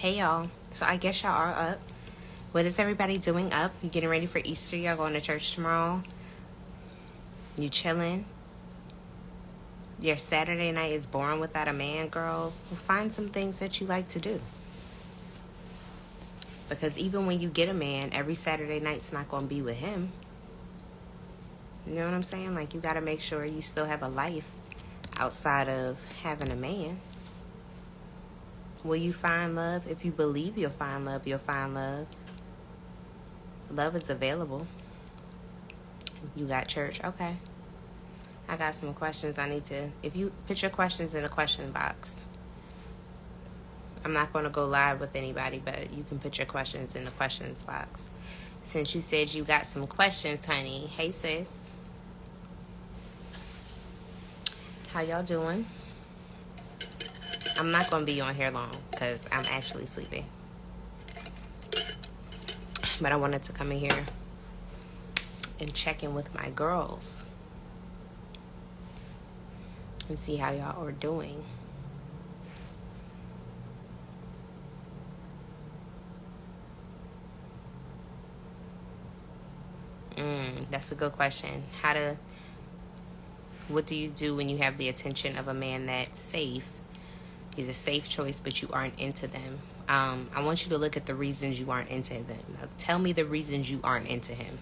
Hey y'all. So I guess y'all are up. What is everybody doing up? You getting ready for Easter? Y'all going to church tomorrow? You chilling? Your Saturday night is boring without a man, girl? Well, find some things that you like to do. Because even when you get a man, every Saturday night's not going to be with him. You know what I'm saying? Like, you got to make sure you still have a life outside of having a man. Will you find love? If you believe you'll find love, you'll find love. Love is available. You got church? Okay. I got some questions I need to... If you put your questions in the question box. I'm not going to go live with anybody, but you can put your questions in the questions box. Since you said you got some questions, honey. Hey, sis. How y'all doing? I'm not going to be on here long because I'm actually sleeping. But I wanted to come in here and check in with my girls and see how y'all are doing. That's a good question. What do you do when you have the attention of a man that's safe? He's a safe choice, but you aren't into them. I want you to look at the reasons you aren't into them. Now, tell me the reasons you aren't into him.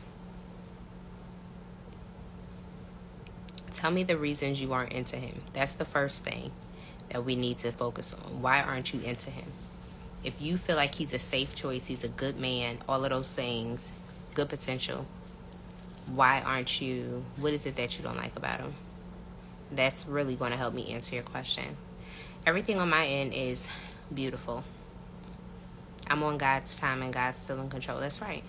Tell me the reasons you aren't into him. That's the first thing that we need to focus on. Why aren't you into him? If you feel like he's a safe choice, he's a good man, all of those things, good potential, why aren't you? What is it that you don't like about him? That's really going to help me answer your question. Everything on my end is beautiful. I'm on God's time and God's still in control. That's right.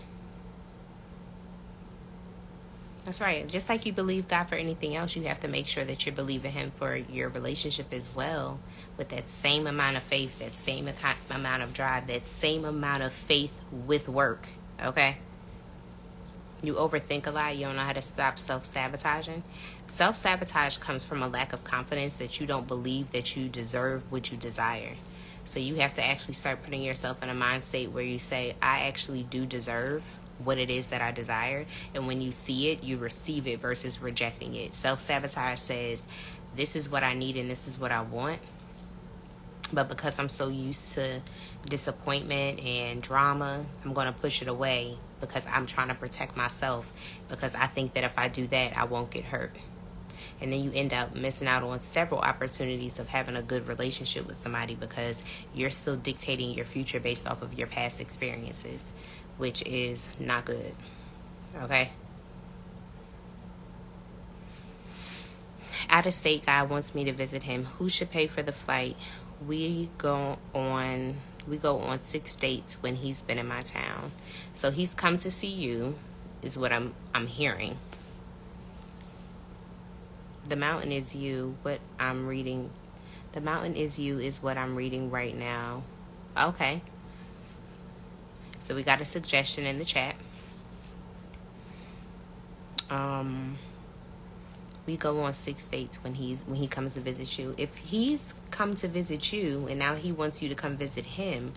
That's right. Just like you believe God for anything else, you have to make sure that you're believing him for your relationship as well, with that same amount of faith, that same amount of drive, that same amount of faith with work. Okay? You overthink a lot. You don't know how to stop self-sabotaging. Self-sabotage comes from a lack of confidence that you don't believe that you deserve what you desire. So you have to actually start putting yourself in a mind state where you say, I actually do deserve what it is that I desire. And when you see it, you receive it versus rejecting it. Self-sabotage says, this is what I need and this is what I want. But because I'm so used to disappointment and drama, I'm going to push it away because I'm trying to protect myself, because I think that if I do that, I won't get hurt. And then you end up missing out on several opportunities of having a good relationship with somebody because you're still dictating your future based off of your past experiences, which is not good. Okay? Out of state guy wants me to visit him. Who should pay for the flight? We go on 6 dates when he's been in my town. So he's come to see you, is what I'm hearing. The mountain is you, what I'm reading. The mountain is you is what I'm reading right now. Okay. So we got a suggestion in the chat. We go on 6 dates when he comes to visit you. If he's come to visit you and now he wants you to come visit him,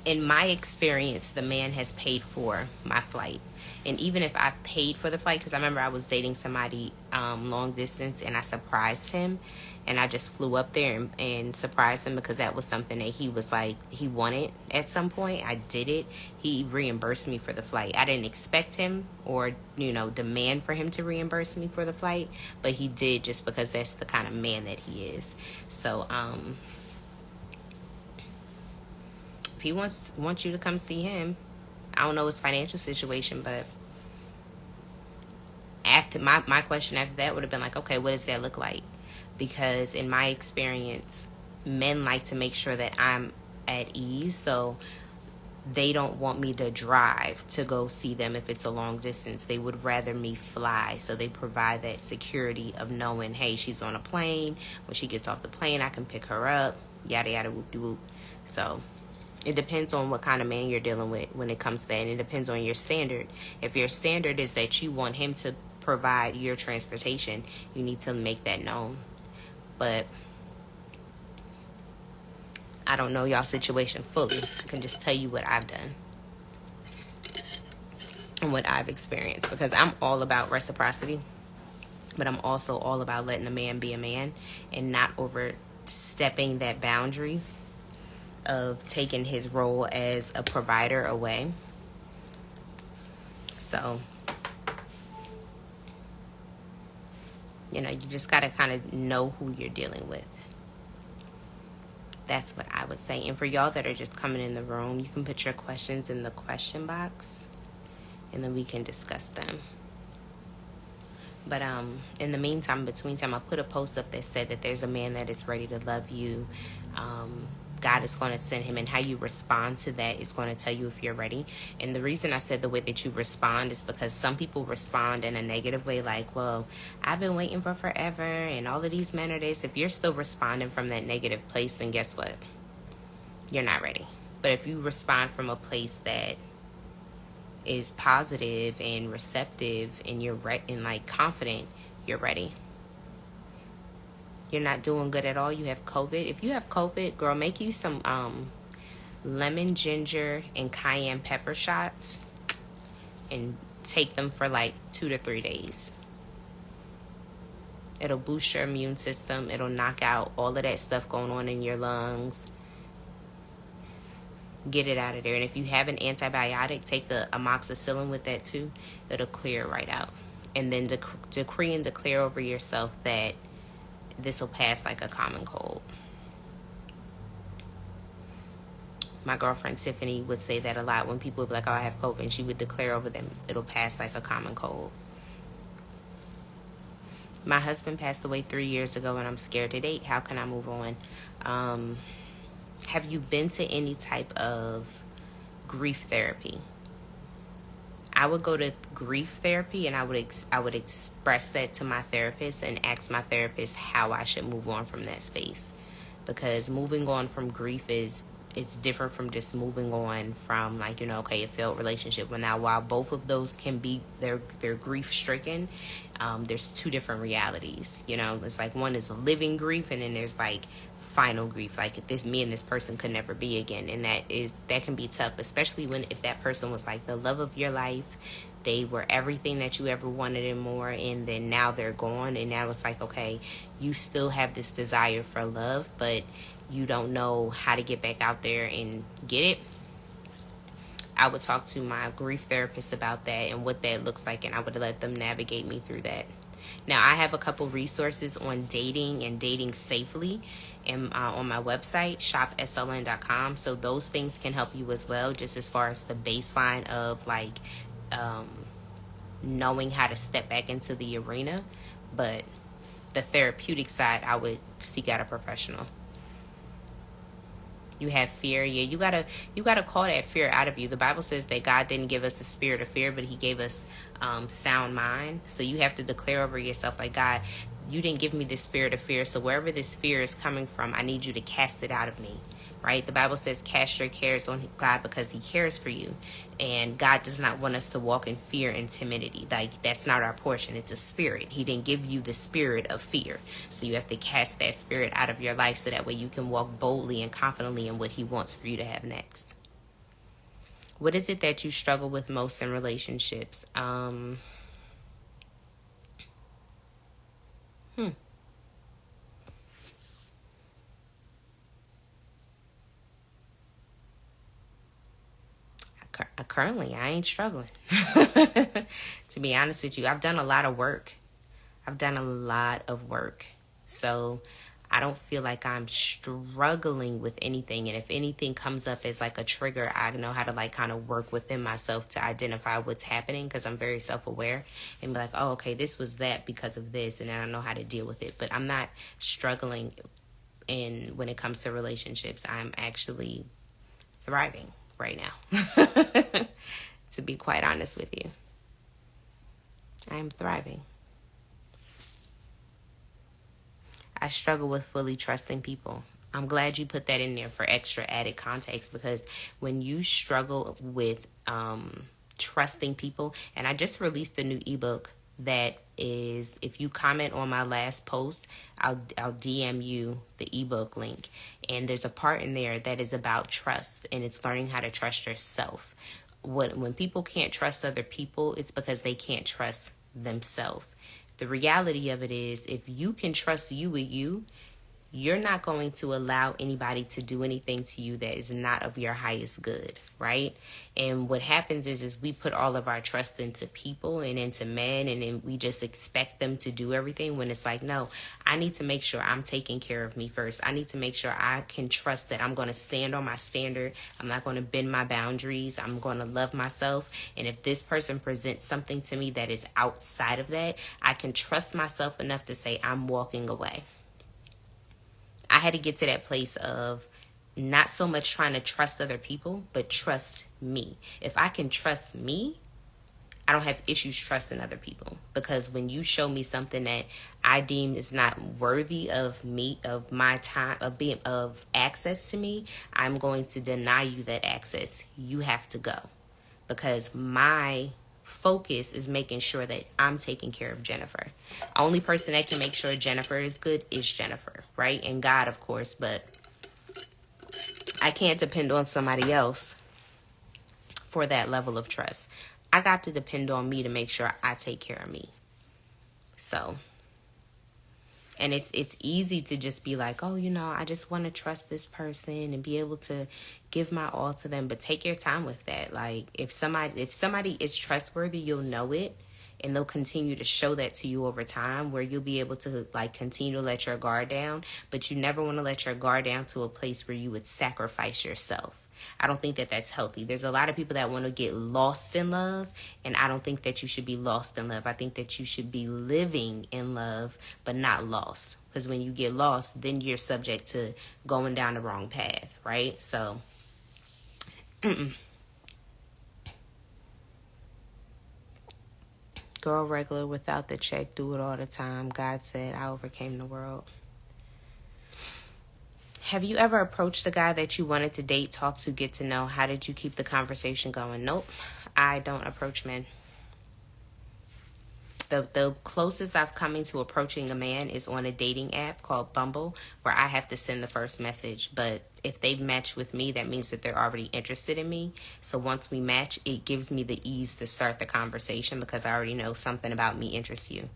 in my experience, the man has paid for my flight. And even if I paid for the flight, because I remember I was dating somebody long distance and I surprised him, and I just flew up there and surprised him because that was something that he was like, he wanted at some point. I did it. He reimbursed me for the flight. I didn't expect him or, demand for him to reimburse me for the flight, but he did just because that's the kind of man that he is. So, if he wants you to come see him, I don't know his financial situation, but after my question after that would have been like, okay, what does that look like? Because in my experience, men like to make sure that I'm at ease, so they don't want me to drive to go see them if it's a long distance. They would rather me fly, so they provide that security of knowing, hey, she's on a plane. When she gets off the plane, I can pick her up, yada, yada, whoop-de-whoop. So it depends on what kind of man you're dealing with when it comes to that, and it depends on your standard. If your standard is that you want him to provide your transportation, you need to make that known. But I don't know y'all situation fully. I can just tell you what I've done and what I've experienced, because I'm all about reciprocity, but I'm also all about letting a man be a man and not overstepping that boundary of taking his role as a provider away. So, you just got to kind of know who you're dealing with. That's what I would say. And for y'all that are just coming in the room, you can put your questions in the question box and then we can discuss them. But in the meantime, between time, I put a post up that said that there's a man that is ready to love you. God is going to send him, and how you respond to that is going to tell you if you're ready. And the reason I said the way that you respond is because some people respond in a negative way, like, well, I've been waiting for forever and all of these men are this. If you're still responding from that negative place, then guess what? You're not ready. But if you respond from a place that is positive and receptive and you're and like confident, you're ready. You're not doing good at all, you have COVID. If you have COVID, girl, make you some lemon, ginger, and cayenne pepper shots and take them for like 2 to 3 days. It'll boost your immune system. It'll knock out all of that stuff going on in your lungs. Get it out of there. And if you have an antibiotic, take a amoxicillin with that too. It'll clear it right out. And then decree and declare over yourself that this will pass like a common cold. My girlfriend Tiffany would say that a lot when people would be like, oh, I have COVID, and she would declare over them, it'll pass like a common cold. My husband passed away 3 years ago and I'm scared to date. How can I move on? Have you been to any type of grief therapy? I would go to grief therapy, and I would express that to my therapist and ask my therapist how I should move on from that space, because moving on from grief it's different from just moving on from, like, okay, a failed relationship. But now, while both of those can be they're grief stricken, there's two different realities. It's like one is a living grief, and then there's like final grief, like me and this person could never be again. And that can be tough, especially if that person was like the love of your life, they were everything that you ever wanted and more, and then now they're gone. And now it's like, okay, you still have this desire for love, but you don't know how to get back out there and get it. I would talk to my grief therapist about that and what that looks like, and I would let them navigate me through that. Now, I have a couple resources on dating and dating safely and on my website, shopsln.com. So those things can help you as well, just as far as the baseline of like knowing how to step back into the arena. But the therapeutic side, I would seek out a professional. You have fear. Yeah, you gotta call that fear out of you. The Bible says that God didn't give us a spirit of fear, but he gave us sound mind. So you have to declare over yourself, like, God, you didn't give me this spirit of fear. So wherever this fear is coming from, I need you to cast it out of me. Right? The Bible says cast your cares on God because he cares for you. And God does not want us to walk in fear and timidity. Like, that's not our portion. It's a spirit. He didn't give you the spirit of fear. So you have to cast that spirit out of your life so that way you can walk boldly and confidently in what he wants for you to have next. What is it that you struggle with most in relationships? Currently, I ain't struggling. To be honest with you, I've done a lot of work. So I don't feel like I'm struggling with anything. And if anything comes up as like a trigger, I know how to like kind of work within myself to identify what's happening, because I'm very self-aware, and be like, oh, okay, this was that because of this, and then I know how to deal with it. But I'm not struggling when it comes to relationships. I'm actually thriving right now. To be quite honest with you, I am thriving. I struggle with fully trusting people. I'm glad you put that in there for extra added context, because when you struggle with trusting people, and I just released a new ebook that is, if you comment on my last post, I'll DM you the ebook link, and there's a part in there that is about trust, and it's learning how to trust yourself. When people can't trust other people, it's because they can't trust themselves. The reality of it is, if you can trust you with you, you're not going to allow anybody to do anything to you that is not of your highest good, right? And what happens is we put all of our trust into people and into men, and then we just expect them to do everything, when it's like, no, I need to make sure I'm taking care of me first. I need to make sure I can trust that I'm going to stand on my standard. I'm not going to bend my boundaries. I'm going to love myself. And if this person presents something to me that is outside of that, I can trust myself enough to say, I'm walking away. I had to get to that place of not so much trying to trust other people, but trust me. If I can trust me, I don't have issues trusting other people, because when you show me something that I deem is not worthy of me, of my time, of access to me, I'm going to deny you that access. You have to go, because my focus is making sure that I'm taking care of Jennifer. Only person that can make sure Jennifer is good is Jennifer, right? And God, of course, but I can't depend on somebody else for that level of trust. I got to depend on me to make sure I take care of me. So, and it's easy to just be like, oh, I just want to trust this person and be able to give my all to them. But take your time with that. Like, if somebody is trustworthy, you'll know it, and they'll continue to show that to you over time, where you'll be able to like continue to let your guard down. But you never want to let your guard down to a place where you would sacrifice yourself. I don't think that that's healthy. There's a lot of people that want to get lost in love, and I don't think that you should be lost in love. I think that you should be living in love, but not lost. Because when you get lost, then you're subject to going down the wrong path, right? So, girl regular without the check, do it all the time. God said, I overcame the world. Have you ever approached the guy that you wanted to date, talk to, get to know? How did you keep the conversation going? Nope, I don't approach men. The closest I've come into approaching a man is on a dating app called Bumble, where I have to send the first message. But if they've matched with me, that means that they're already interested in me. So once we match, it gives me the ease to start the conversation, because I already know something about me interests you.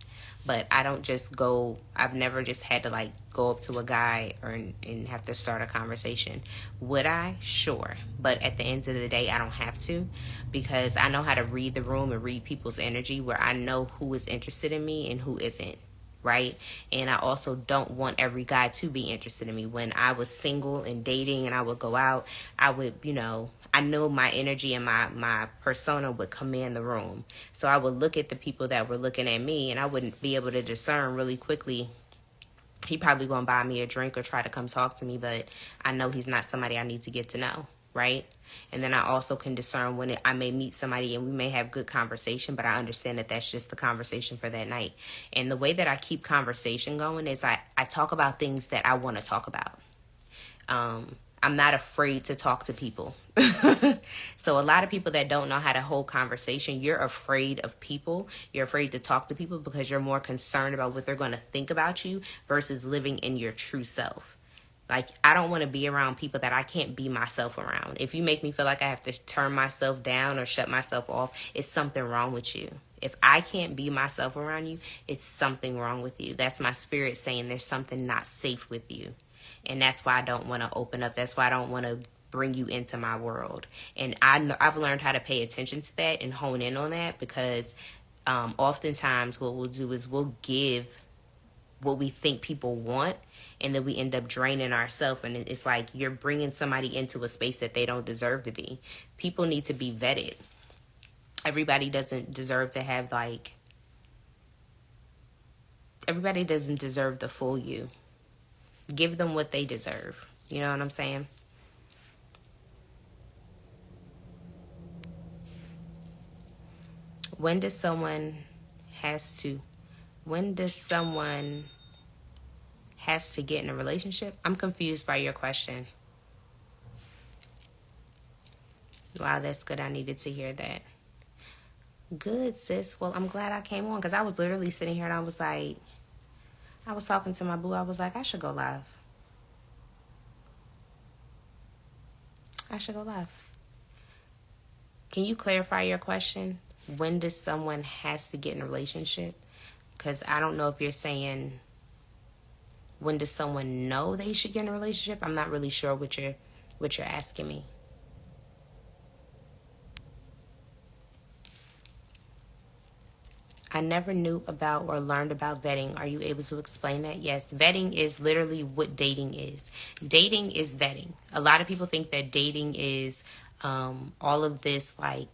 But I don't just go, I've never just had to like go up to a guy and have to start a conversation. Would I? Sure. But at the end of the day, I don't have to, because I know how to read the room and read people's energy, where I know who is interested in me and who isn't. Right? And I also don't want every guy to be interested in me. When I was single and dating and I would go out, I would, I know my energy and my persona would command the room. So I would look at the people that were looking at me, and I wouldn't be able to discern really quickly, he probably going to buy me a drink or try to come talk to me, but I know he's not somebody I need to get to know. Right? And then I also can discern when I may meet somebody and we may have good conversation, but I understand that that's just the conversation for that night. And the way that I keep conversation going is I talk about things that I want to talk about. I'm not afraid to talk to people. So a lot of people that don't know how to hold conversation, you're afraid of people. You're afraid to talk to people because you're more concerned about what they're going to think about you versus living in your true self. Like, I don't want to be around people that I can't be myself around. If you make me feel like I have to turn myself down or shut myself off, it's something wrong with you. If I can't be myself around you, it's something wrong with you. That's my spirit saying there's something not safe with you. And that's why I don't want to open up. That's why I don't want to bring you into my world. And I've learned how to pay attention to that and hone in on that, because oftentimes what we'll do is we'll give what we think people want, and then we end up draining ourselves, and it's like you're bringing somebody into a space that they don't deserve to be. People need to be vetted. Everybody doesn't deserve to have everybody doesn't deserve the full you. Give them what they deserve. You know what I'm saying? When does someone has to get in a relationship? I'm confused by your question. Wow, that's good. I needed to hear that. Good, sis. Well, I'm glad I came on because I was literally sitting here and I was like, I was talking to my boo. I was like, I should go live. I should go live. Can you clarify your question? When does someone has to get in a relationship? Because I don't know if you're saying when does someone know they should get in a relationship. I'm not really sure what you're asking me. I never knew about or learned about vetting. Are you able to explain that? Yes. Vetting is literally what dating is. Dating is vetting. A lot of people think that dating is all of this, like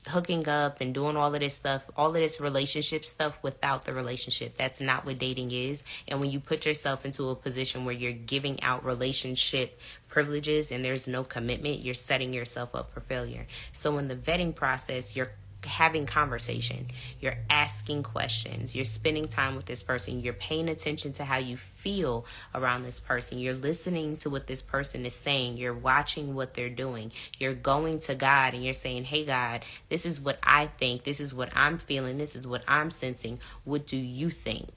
hooking up and doing all of this stuff, all of this relationship stuff without the relationship. That's not what dating is. And when you put yourself into a position where you're giving out relationship privileges and there's no commitment, you're setting yourself up for failure. So in the vetting process, you're having conversation, you're asking questions, you're spending time with this person, you're paying attention to how you feel around this person, you're listening to what this person is saying, you're watching what they're doing, you're going to God and you're saying, hey God, this is what I think, this is what I'm feeling, this is what I'm sensing, what do you think?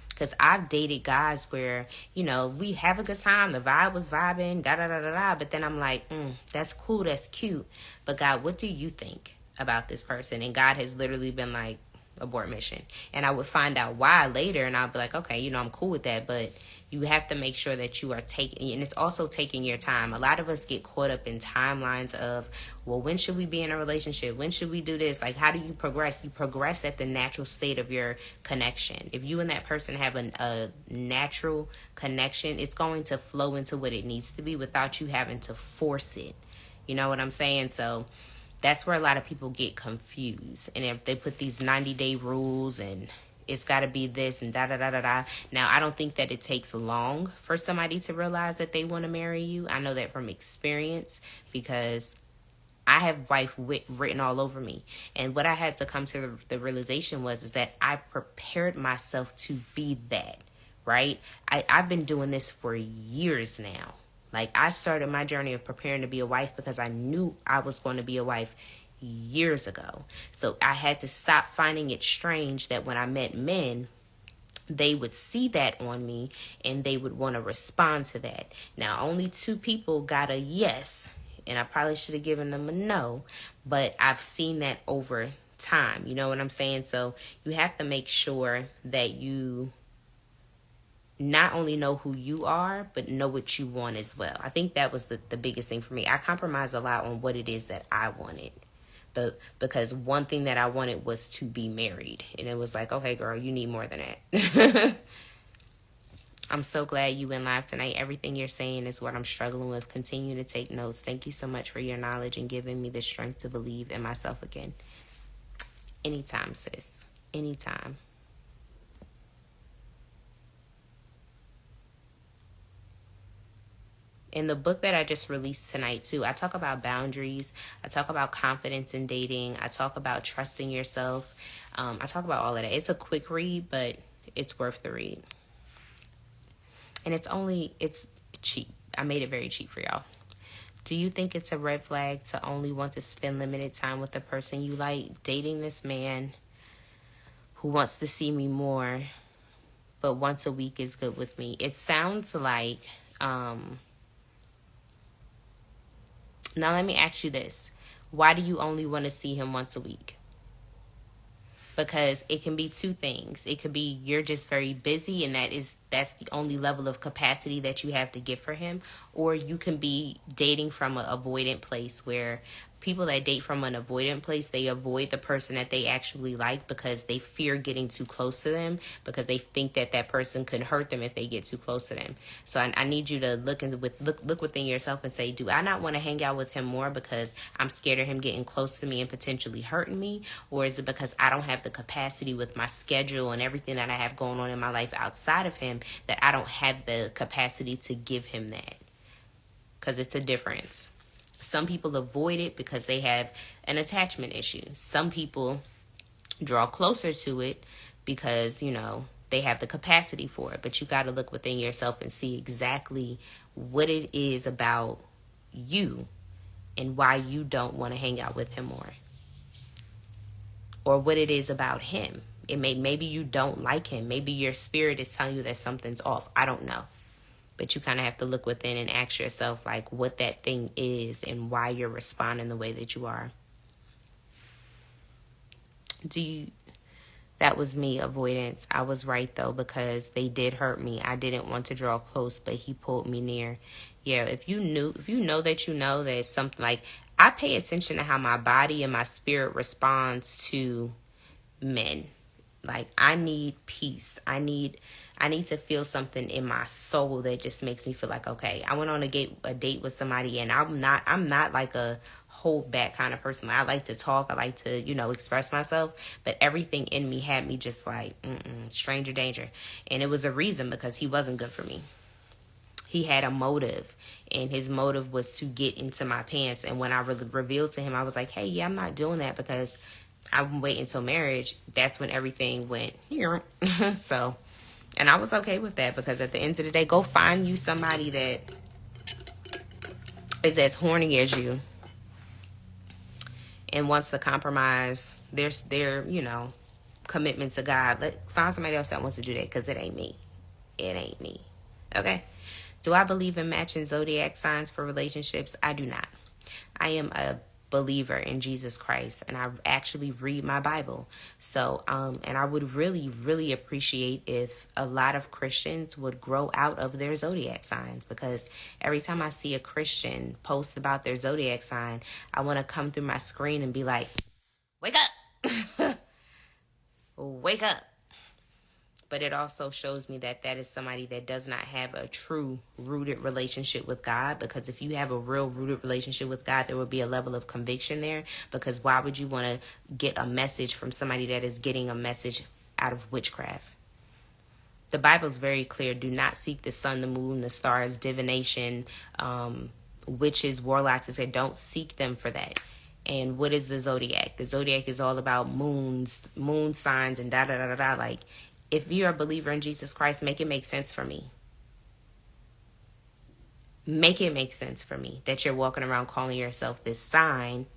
Because I've dated guys where, we have a good time. The vibe was vibing, da da da da da. But then I'm like, that's cool, that's cute. But God, what do you think about this person? And God has literally been like, abort mission. And I would find out why later, and I'll be like, okay, I'm cool with that. But you have to make sure that you are taking, and it's also taking your time. A lot of us get caught up in timelines of, well, when should we be in a relationship? When should we do this? Like, how do you progress? You progress at the natural state of your connection. If you and that person have a natural connection, it's going to flow into what it needs to be without you having to force it. You know what I'm saying? So that's where a lot of people get confused. And if they put these 90-day rules and it's got to be this and da da da da da. Now, I don't think that it takes long for somebody to realize that they want to marry you. I know that from experience because I have wife written all over me. And what I had to come to the realization was is that I prepared myself to be that, right? I've been doing this for years now. Like, I started my journey of preparing to be a wife because I knew I was going to be a wife years ago. So I had to stop finding it strange that when I met men, they would see that on me and they would want to respond to that. Now, only 2 people got a yes, and I probably should have given them a no, but I've seen that over time. You know what I'm saying? So you have to make sure that you not only know who you are, but know what you want as well. I think that was the biggest thing for me. I compromised a lot on what it is that I wanted. But because one thing that I wanted was to be married. And it was like, okay, girl, you need more than that. I'm so glad you went live tonight. Everything you're saying is what I'm struggling with. Continue to take notes. Thank you so much for your knowledge and giving me the strength to believe in myself again. Anytime, sis. Anytime. In the book that I just released tonight too, I talk about boundaries. I talk about confidence in dating. I talk about trusting yourself. I talk about all of that. It's a quick read, but it's worth the read. And it's cheap. I made it very cheap for y'all. Do you think it's a red flag to only want to spend limited time with the person you like? Dating this man who wants to see me more, but once a week is good with me. It sounds like, now let me ask you this. Why do you only want to see him once a week? Because it can be 2 things. It could be you're just very busy and that's the only level of capacity that you have to give for him. Or you can be dating from an avoidant place where people that date from an avoidant place, they avoid the person that they actually like because they fear getting too close to them because they think that that person could hurt them if they get too close to them. So I need you to look within yourself and say, do I not want to hang out with him more because I'm scared of him getting close to me and potentially hurting me? Or is it because I don't have the capacity with my schedule and everything that I have going on in my life outside of him that I don't have the capacity to give him that? Because it's a difference. Some people avoid it because they have an attachment issue. Some people draw closer to it because, they have the capacity for it. But you got to look within yourself and see exactly what it is about you and why you don't want to hang out with him more. or what it is about him. Maybe you don't like him. Maybe your spirit is telling you that something's off. I don't know. But you kind of have to look within and ask yourself, like, what that thing is and why you're responding the way that you are. That was me, avoidance. I was right, though, because they did hurt me. I didn't want to draw close, but he pulled me near. Yeah, if you know that it's something, like, I pay attention to how my body and my spirit responds to men. Like, I need peace. I need to feel something in my soul that just makes me feel like, okay, I went on a date with somebody, and I'm not like a hold back kind of person. I like to talk. I like to, express myself. But everything in me had me just like, stranger danger. And it was a reason, because he wasn't good for me. He had a motive, and his motive was to get into my pants. And when I revealed to him, I was like, hey, yeah, I'm not doing that, because I'm waiting until marriage. That's when everything went here. So, and I was okay with that, because at the end of the day, go find you somebody that is as horny as you and wants to compromise their commitment to God. Find somebody else that wants to do that, because it ain't me. It ain't me. Okay? Do I believe in matching zodiac signs for relationships? I do not. I am a believer in Jesus Christ, and I actually read my Bible. So, and I would really, really appreciate if a lot of Christians would grow out of their zodiac signs, because every time I see a Christian post about their zodiac sign, I want to come through my screen and be like, wake up, wake up. But it also shows me that is somebody that does not have a true rooted relationship with God. Because if you have a real rooted relationship with God, there would be a level of conviction there. Because why would you want to get a message from somebody that is getting a message out of witchcraft? The Bible's very clear. Do not seek the sun, the moon, the stars, divination, witches, warlocks. It said don't seek them for that. And what is the zodiac? The zodiac is all about moon signs, and da da da da da. Like, if you're a believer in Jesus Christ, make it make sense for me. Make it make sense for me that you're walking around calling yourself this sign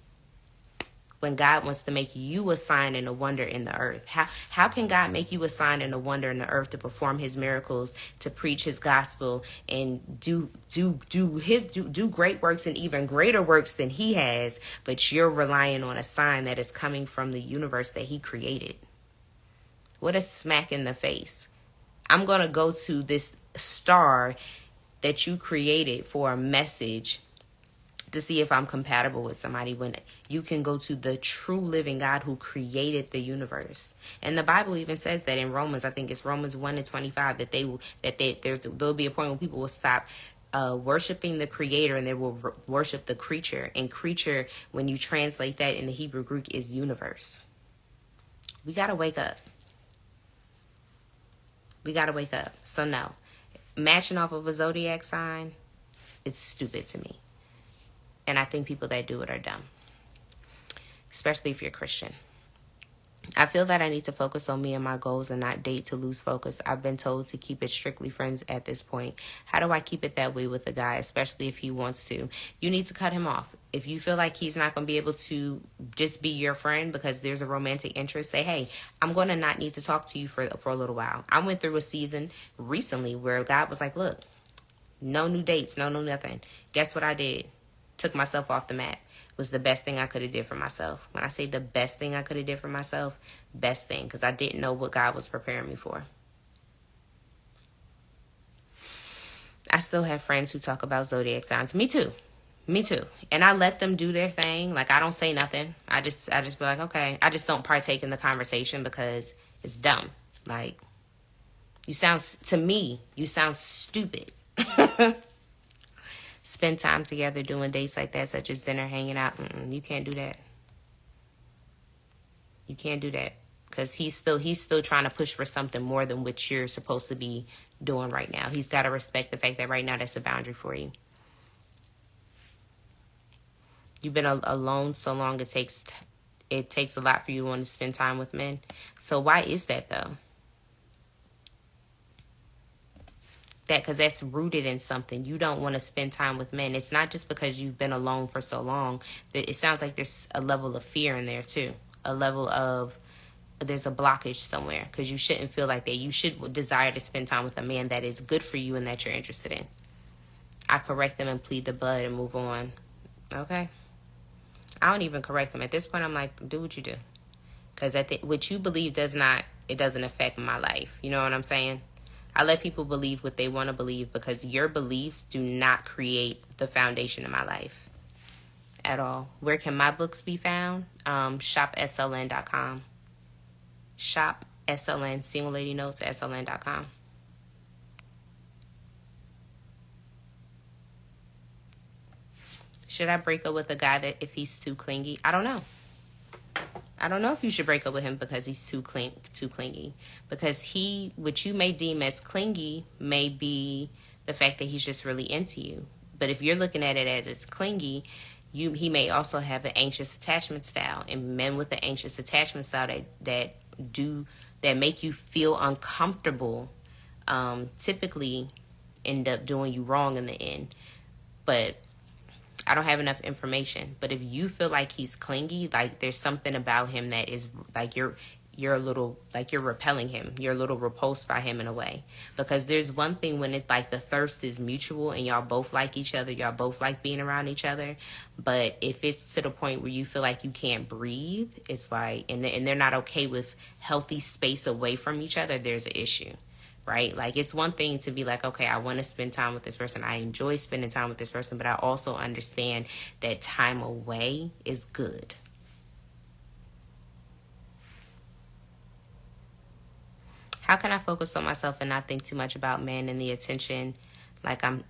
when God wants to make you a sign and a wonder in the earth. How can God make you a sign and a wonder in the earth to perform his miracles, to preach his gospel, and do great works and even greater works than he has, but you're relying on a sign that is coming from the universe that he created? What a smack in the face. I'm going to go to this star that you created for a message to see if I'm compatible with somebody, when you can go to the true living God who created the universe. And the Bible even says that in Romans, I think it's Romans 1:25, there'll be a point when people will stop worshiping the creator, and they will worship the creature. And creature, when you translate that in the Hebrew Greek, is universe. We got to wake up. We got to wake up. So no, matching off of a zodiac sign, it's stupid to me. And I think people that do it are dumb, especially if you're Christian. I feel that I need to focus on me and my goals and not date to lose focus. I've been told to keep it strictly friends at this point. How do I keep it that way with a guy, especially if he wants to? You need to cut him off. If you feel like he's not going to be able to just be your friend because there's a romantic interest, say, hey, I'm going to not need to talk to you for a little while. I went through a season recently where God was like, look, no new dates, no nothing. Guess what I did? Took myself off the map. Was the best thing I could have did for myself. When I say the best thing I could have did for myself, best thing, because I didn't know what God was preparing me for. I still have friends who talk about zodiac signs. Me too. And I let them do their thing. Like, I don't say nothing. I just be like, okay. I just don't partake in the conversation because it's dumb. Like, to me, you sound stupid. Spend time together doing dates like that, such as dinner, hanging out. You can't do that. You can't do that, because he's still trying to push for something more than what you're supposed to be doing right now. He's got to respect the fact that right now that's a boundary for you. You've been alone so long, it takes a lot for you to want to spend time with men. So why is that, though? Because that's rooted in something. You don't want to spend time with men. It's not just because you've been alone for so long. It sounds like there's a level of fear in there too. a level of, there's a blockage somewhere, because you shouldn't feel like that. You should desire to spend time with a man that is good for you and that you're interested in. I correct them and plead the blood and move on. Okay? I don't even correct them. At this point, I'm like, do what you do. Because what you believe it doesn't affect my life. You know what I'm saying? I let people believe what they want to believe, because your beliefs do not create the foundation of my life at all. Where can my books be found? ShopSLN.com. Shop SLN, Single Lady Notes, SLN.com. Should I break up with a guy that if he's too clingy? I don't know. I don't know if you should break up with him because he's too clingy. Because what you may deem as clingy may be the fact that he's just really into you. But if you're looking at it as it's clingy, he may also have an anxious attachment style. And men with an anxious attachment style that make you feel uncomfortable typically end up doing you wrong in the end. But I don't have enough information. But if you feel like he's clingy, like there's something about him that is like you're a little, like you're repelling him. You're a little repulsed by him in a way. Because there's one thing when it's like the thirst is mutual and y'all both like each other. Y'all both like being around each other. But if it's to the point where you feel like you can't breathe, it's like, and they're not okay with healthy space away from each other, there's an issue. Right? Like, it's one thing to be like, okay, I want to spend time with this person. I enjoy spending time with this person, but I also understand that time away is good. How can I focus on myself and not think too much about men and the attention? Like I'm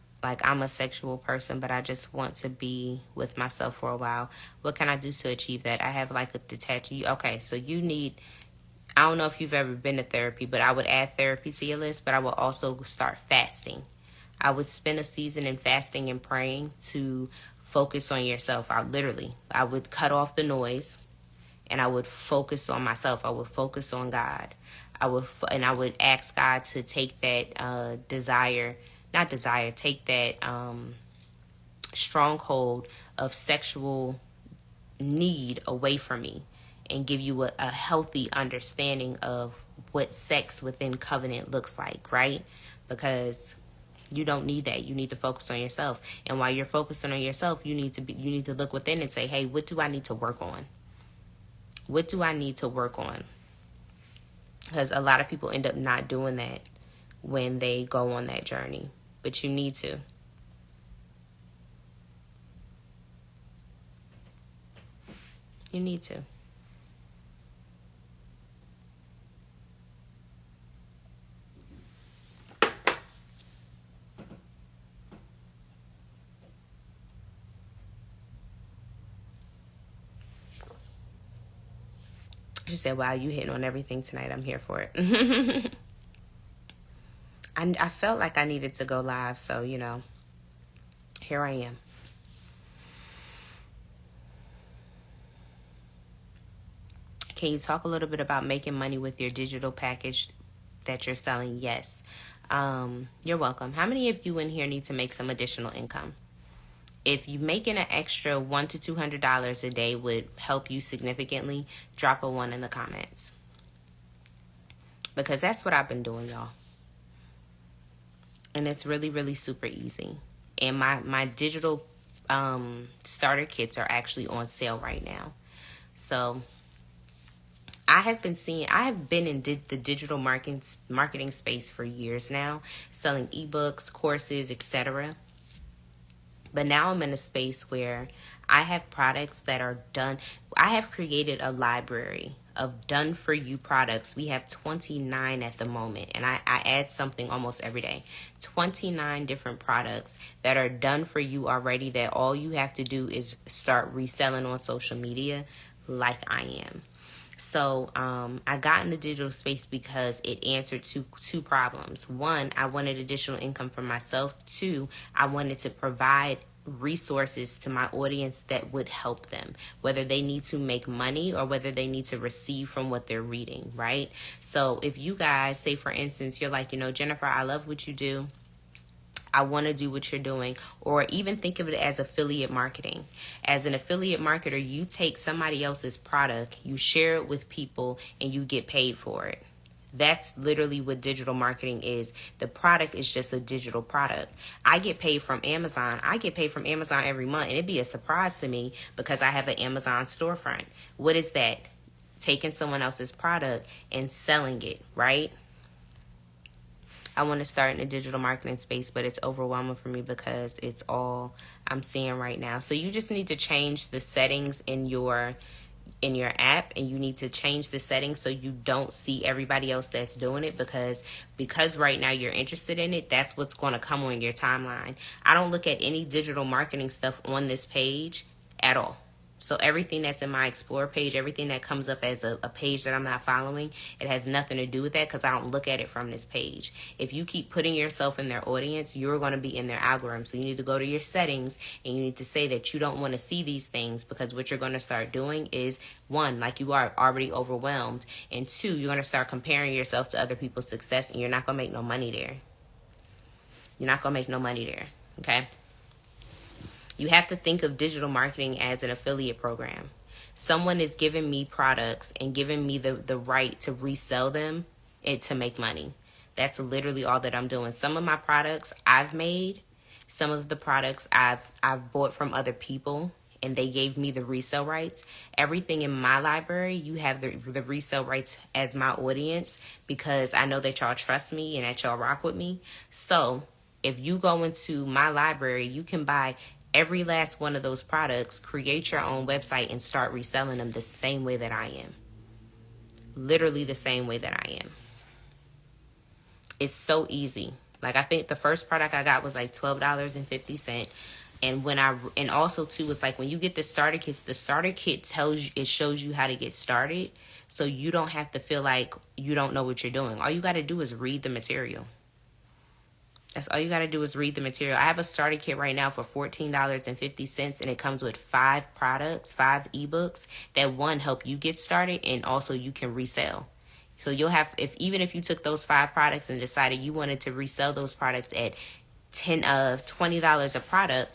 a sexual person, but I just want to be with myself for a while. What can I do to achieve that? I have like a detached. Okay, so you need, I don't know if you've ever been to therapy, but I would add therapy to your list, but I would also start fasting. I would spend a season in fasting and praying to focus on yourself. I would cut off the noise and I would focus on myself. I would focus on God. I would ask God to take that take that stronghold of sexual need away from me and give you a healthy understanding of what sex within covenant looks like, right? Because you don't need that. You need to focus on yourself. And while you're focusing on yourself, you need to look within and say, hey, what do I need to work on? What do I need to work on? Because a lot of people end up not doing that when they go on that journey. But you need to. You need to. She said, wow, you hitting on everything tonight. I'm here for it. I felt like I needed to go live, so, here I am. Can you talk a little bit about making money with your digital package that you're selling? Yes. You're welcome. How many of you in here need to make some additional income? If you're making an extra $100 to $200 a day would help you significantly, drop a 1 in the comments. Because that's what I've been doing, y'all. And it's really, really super easy. And my digital starter kits are actually on sale right now. So I have been in the digital marketing space for years now, selling ebooks, courses, etc. But now I'm in a space where I have products that are done. I have created a library of done for you products. We have 29 at the moment, and I add something almost every day. 29 different products that are done for you already, that all you have to do is start reselling on social media like I am. So I got in the digital space because it answered two problems. One, I wanted additional income for myself. Two, I wanted to provide resources to my audience that would help them, whether they need to make money or whether they need to receive from what they're reading, right? So if you guys say, for instance, you're like, Jennifer, I love what you do. I want to do what you're doing. Or even think of it as affiliate marketing. As an affiliate marketer, you take somebody else's product, you share it with people, and you get paid for it. That's literally what digital marketing is. The product is just a digital product. I get paid from Amazon. I get paid from Amazon every month, and it'd be a surprise to me because I have an Amazon storefront. What is that? Taking someone else's product and selling it, right? I want to start in the digital marketing space, but it's overwhelming for me because it's all I'm seeing right now. So you just need to change the settings in your app, and you need to change the settings so you don't see everybody else that's doing it, because right now you're interested in it. That's what's going to come on your timeline. I don't look at any digital marketing stuff on this page at all. So everything that's in my Explore page, everything that comes up as a page that I'm not following, it has nothing to do with that because I don't look at it from this page. If you keep putting yourself in their audience, you're going to be in their algorithm. So you need to go to your settings and you need to say that you don't want to see these things, because what you're going to start doing is, one, like you are already overwhelmed, and two, you're going to start comparing yourself to other people's success, and you're not going to make no money there. You're not going to make no money there, okay? You have to think of digital marketing as an affiliate program. Someone is giving me products and giving me the right to resell them and to make money. That's literally all that I'm doing. Some of my products I've made, some of the products I've bought from other people, and they gave me the resale rights. Everything in my library, you have the resale rights as my audience, because I know that y'all trust me and that y'all rock with me. So if you go into my library, you can buy every last one of those products, create your own website, and start reselling them the same way that I am. Literally the same way that I am. It's so easy. Like, I think the first product I got was like $12.50. And also too, it's like when you get the starter kit tells you, it shows you how to get started. So you don't have to feel like you don't know what you're doing. All you got to do is read the material. That's all you got to do is read the material. I have a starter kit right now for $14.50, and it comes with 5 products, 5 ebooks that, one, help you get started, and also you can resell. So you'll have, even if you took those 5 products and decided you wanted to resell those products at $20 a product,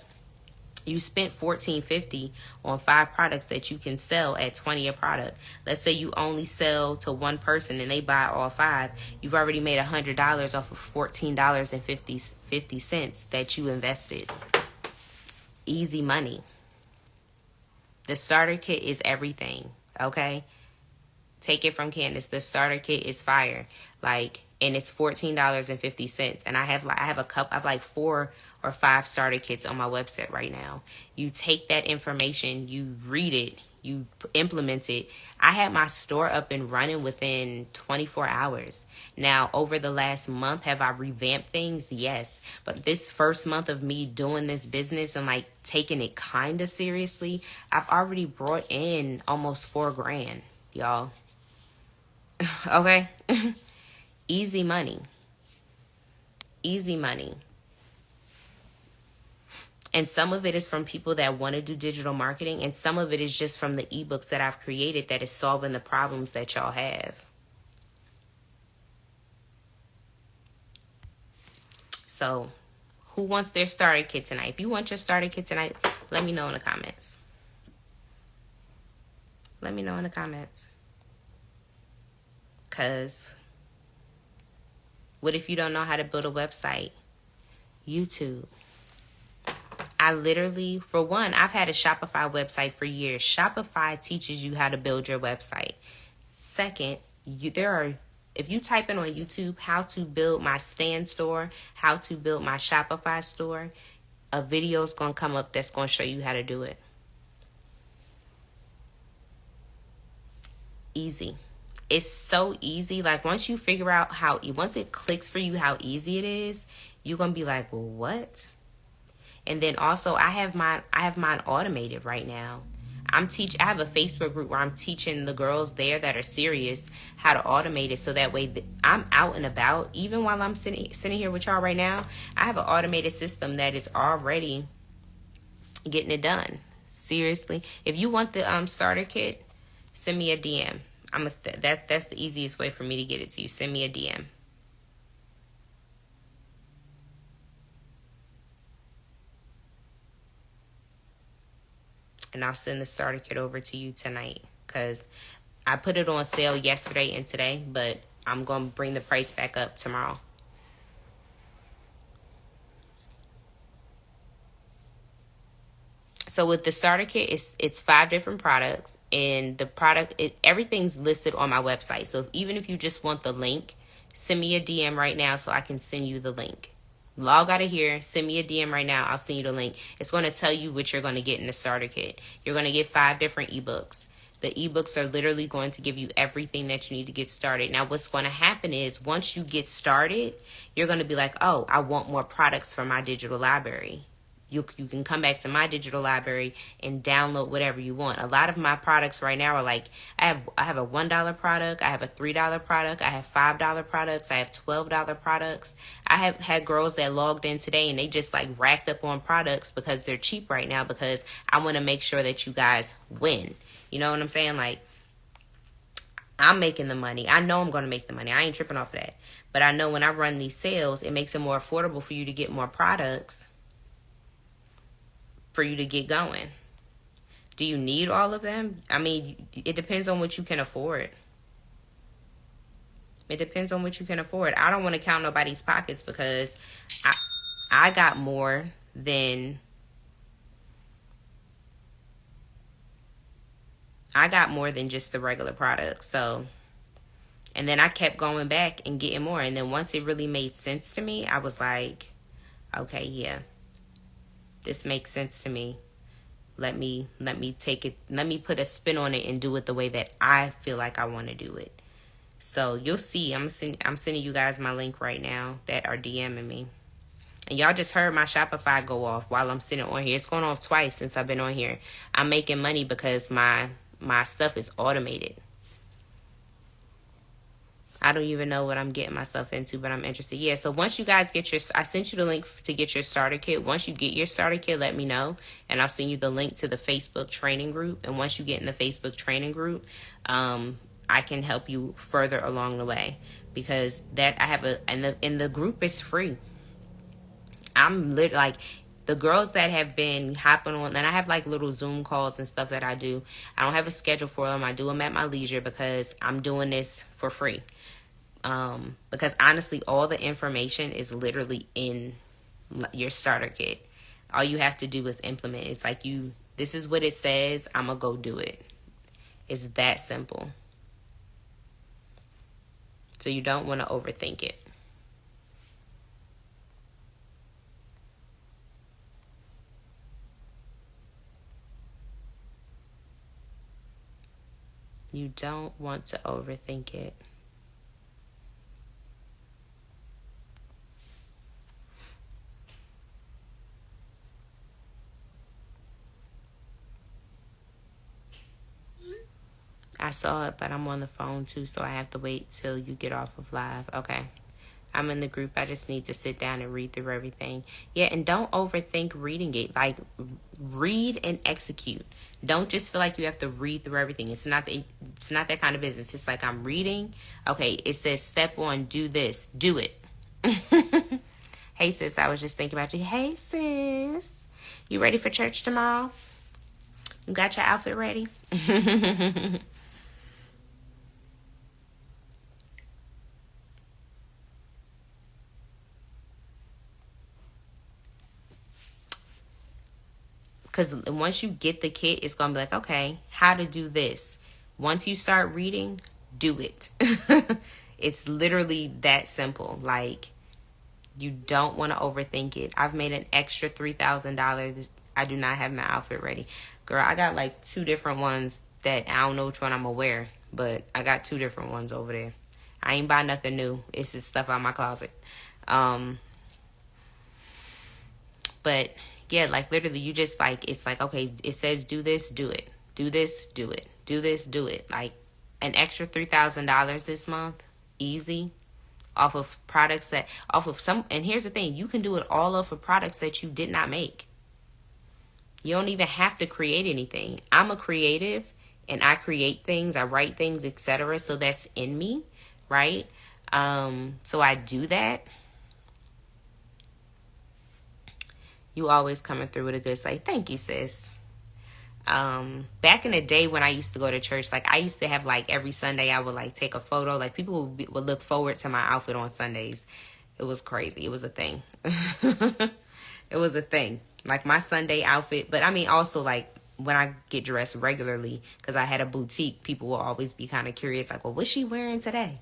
you spent $14.50 on 5 products that you can sell at $20 a product. Let's say you only sell to one person and they buy all 5. You've already made $100 off of $14.50 that you invested. Easy money. The starter kit is everything, okay? Take it from Candace. The starter kit is fire. And it's $14.50. And I have 4 or 5 starter kits on my website right now. You take that information, you read it, you implement it. I had my store up and running within 24 hours. Now, over the last month, have I revamped things? Yes. But this first month of me doing this business and taking it kind of seriously, I've already brought in almost $4,000, y'all. Okay? Easy money. Easy money. And some of it is from people that want to do digital marketing, and some of it is just from the ebooks that I've created that is solving the problems that y'all have. So, who wants their starter kit tonight? If you want your starter kit tonight, let me know in the comments. Let me know in the comments. Because what if you don't know how to build a website? YouTube. I literally, for one, I've had a Shopify website for years. Shopify teaches you how to build your website. Second, if you type in on YouTube how to build my Stan store, how to build my Shopify store, a video is going to come up that's going to show you how to do it. Easy. It's so easy. Once you figure out once it clicks for you how easy it is, you're going to be like, well, what? And then also I have mine automated right now. I have a Facebook group where I'm teaching the girls there that are serious how to automate it, so that way I'm out and about. Even while I'm sitting here with y'all right now, I have an automated system that is already getting it done. Seriously, if you want the starter kit, send me a DM. That's the easiest way for me to get it to you. Send me a DM. and I'll send the starter kit over to you tonight, because I put it on sale yesterday and today, but I'm going to bring the price back up tomorrow. So with the starter kit, it's 5 different products, and the everything's listed on my website. So even if you just want the link, send me a DM right now so I can send you the link. Log out of here, send me a DM right now. I'll send you the link. It's going to tell you what you're going to get in the starter kit. You're going to get 5 different ebooks. The ebooks are literally going to give you everything that you need to get started. Now, what's going to happen is once you get started, you're going to be like, oh, I want more products for my digital library. You can come back to my digital library and download whatever you want. A lot of my products right now are like, I have a $1 product, I have a $3 product, I have $5 products, I have $12 products. I have had girls that logged in today and they just like racked up on products because they're cheap right now, because I want to make sure that you guys win. You know what I'm saying? Like, I'm making the money. I know I'm going to make the money. I ain't tripping off of that. But I know when I run these sales, it makes it more affordable for you to get more products for you to get going. Do you need all of them? I mean, it depends on what you can afford. It depends on what you can afford. I don't want to count nobody's pockets, because I got more than just the regular products. So, and then I kept going back and getting more. And then once it really made sense to me, I was like, okay, yeah, this makes sense to me. Let me take it. Let me put a spin on it and do it the way that I feel like I want to do it. So you'll see. I'm sending you guys my link right now that are DMing me. And y'all just heard my Shopify go off while I'm sitting on here. It's going off twice since I've been on here. I'm making money because my stuff is automated. I don't even know what I'm getting myself into, but I'm interested. Yeah, so once you guys get I sent you the link to get your starter kit. Once you get your starter kit, let me know, and I'll send you the link to the Facebook training group. And once you get in the Facebook training group, I can help you further along the way, because that I have and the group is free. I'm like, the girls that have been hopping on, and I have like little Zoom calls and stuff that I do. I don't have a schedule for them. I do them at my leisure, because I'm doing this for free. Because honestly, all the information is literally in your starter kit. All you have to do is implement. It's like, this is what it says, I'm gonna go do it. It's that simple. So you don't want to overthink it. You don't want to overthink it. I saw it, but I'm on the phone too, so I have to wait till you get off of live. Okay. I'm in the group. I just need to sit down and read through everything. Yeah, and don't overthink reading it. Like, read and execute. Don't just feel like you have to read through everything. It's not that kind of business. It's like, I'm reading. Okay, it says step 1, do this. Do it. Hey, sis, I was just thinking about you. Hey, sis. You ready for church tomorrow? You got your outfit ready? Because once you get the kit, it's going to be like, okay, how to do this. Once you start reading, do it. It's literally that simple. Like, you don't want to overthink it. I've made an extra $3,000. I do not have my outfit ready. Girl, I got like 2 different ones that I don't know which one I'm going to wear. But I got 2 different ones over there. I ain't buy nothing new. It's just stuff out of my closet. But yeah, like literally you just like, it's like, okay, it says do this, do it. Do this, do it. Do this, do it. Like an extra $3,000 this month, easy, off of some, and here's the thing, you can do it all off of products that you did not make. You don't even have to create anything. I'm a creative and I create things, I write things, etc. So that's in me, right? So I do that. You always coming through with a good say. Thank you, sis. Back in the day when I used to go to church, like I used to have like every Sunday I would like take a photo. Like people would look forward to my outfit on Sundays. It was crazy. It was a thing. It was a thing. Like my Sunday outfit, but I mean also like when I get dressed regularly, because I had a boutique, people will always be kind of curious, like, well, what's she wearing today?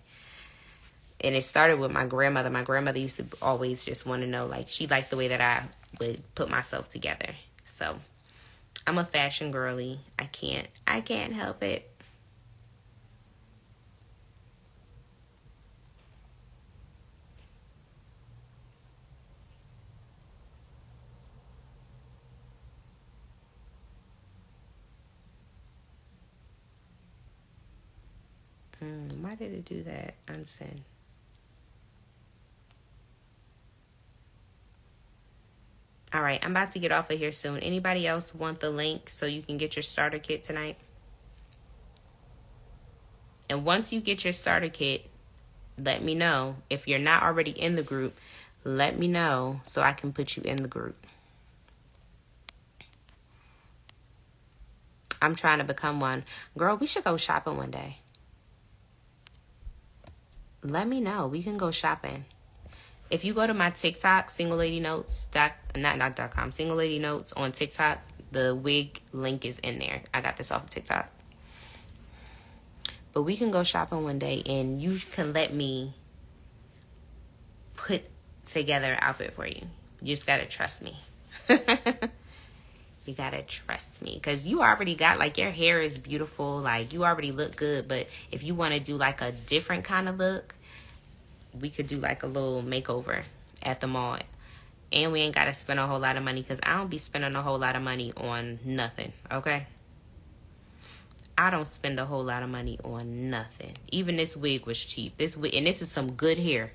And it started with my grandmother. My grandmother used to always just want to know, like, she liked the way that I would put myself together. So I'm a fashion girly. I can't help it. Why did it do that? Unsend. All right, I'm about to get off of here soon. Anybody else want the link so you can get your starter kit tonight? And once you get your starter kit, let me know. If you're not already in the group, let me know so I can put you in the group. I'm trying to become one. Girl, we should go shopping one day. Let me know. We can go shopping. If you go to my TikTok, Single Lady Notes, not .com, Single Lady Notes on TikTok, the wig link is in there. I got this off of TikTok. But we can go shopping one day and you can let me put together an outfit for you. You just gotta trust me. You gotta trust me because you already got, like, your hair is beautiful, like you already look good. But if you want to do like a different kind of look, we could do like a little makeover at the mall. And we ain't gotta spend a whole lot of money because I don't be spending a whole lot of money on nothing. Okay, I don't spend a whole lot of money on nothing. Even this wig was cheap. This wig, and this is some good hair.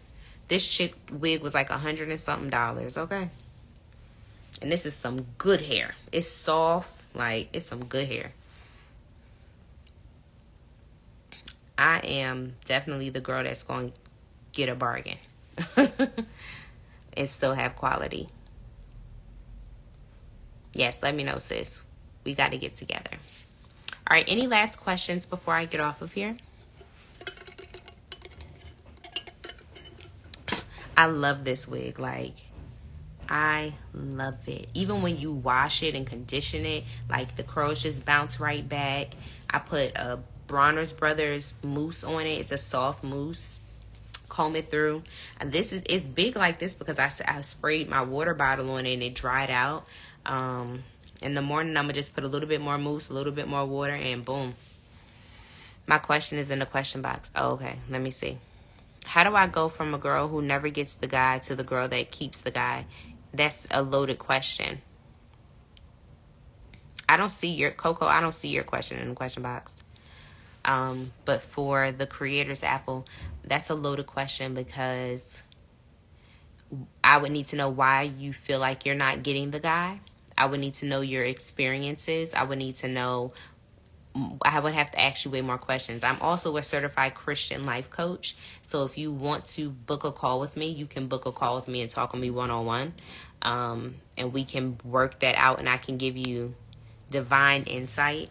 This chick wig was like $100 and something. Okay, and this is some good hair. It's soft, like it's some good hair. I am definitely the girl that's going to get a bargain and still have quality. Yes, let me know, sis. We got to get together. All right, any last questions before I get off of here? I love this wig. Like, I love it. Even when you wash it and condition it, like the curls just bounce right back. I put a Bronner's Brothers mousse on it. It's a soft mousse. Comb it through. And it's big like this because I sprayed my water bottle on it and it dried out. In the morning, I'm going to just put a little bit more mousse, a little bit more water, and boom. My question is in the question box. Oh, okay. Let me see. How do I go from a girl who never gets the guy to the girl that keeps the guy? That's a loaded question. I don't see your Coco. I don't see your question in the question box. But for the creators Apple, that's a loaded question because I would need to know why you feel like you're not getting the guy. I would need to know your experiences. I would need to know. I would have to ask you way more questions. I'm also a certified Christian life coach. So if you want to book a call with me, you can book a call with me and talk with me one-on-one. And we can work that out and I can give you divine insight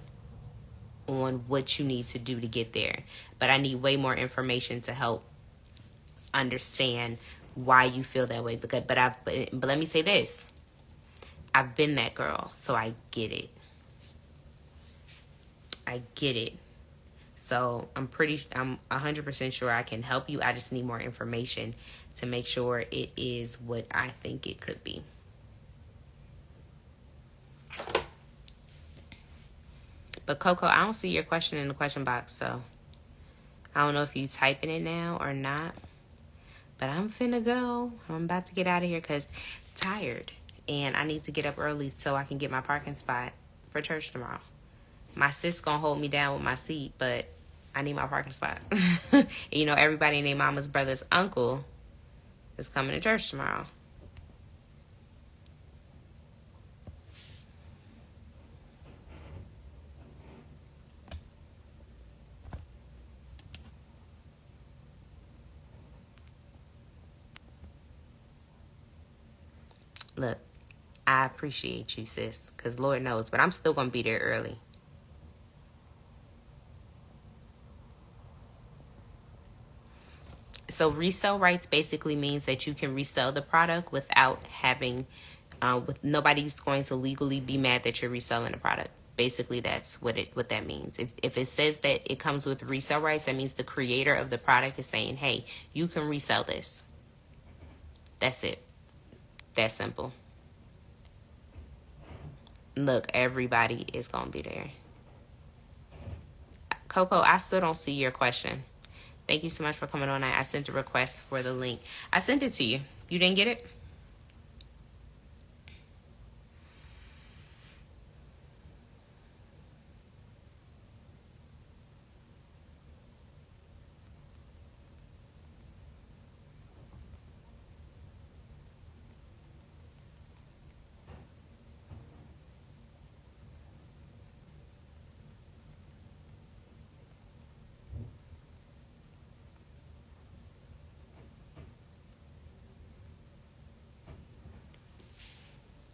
on what you need to do to get there. But I need way more information to help understand why you feel that way. But let me say this. I've been that girl, so I get it. I get it. So I'm 100% sure I can help you. I just need more information to make sure it is what I think it could be. But Coco, I don't see your question in the question box, so I don't know if you typing it now or not. But I'm finna go. I'm about to get out of here because I'm tired. And I need to get up early so I can get my parking spot for church tomorrow. My sis gonna hold me down with my seat, but I need my parking spot. And you know, everybody in their mama's brother's uncle is coming to church tomorrow. Look, I appreciate you, sis, because Lord knows, but I'm still going to be there early. So resale rights basically means that you can resell the product without having, with nobody's going to legally be mad that you're reselling the product. Basically, that's what that means. If it says that it comes with resale rights, that means the creator of the product is saying, hey, you can resell this. That's it. That simple. Look, everybody is going to be there. Coco, I still don't see your question. Thank you so much for coming on. I sent a request for the link. I sent it to you. You didn't get it?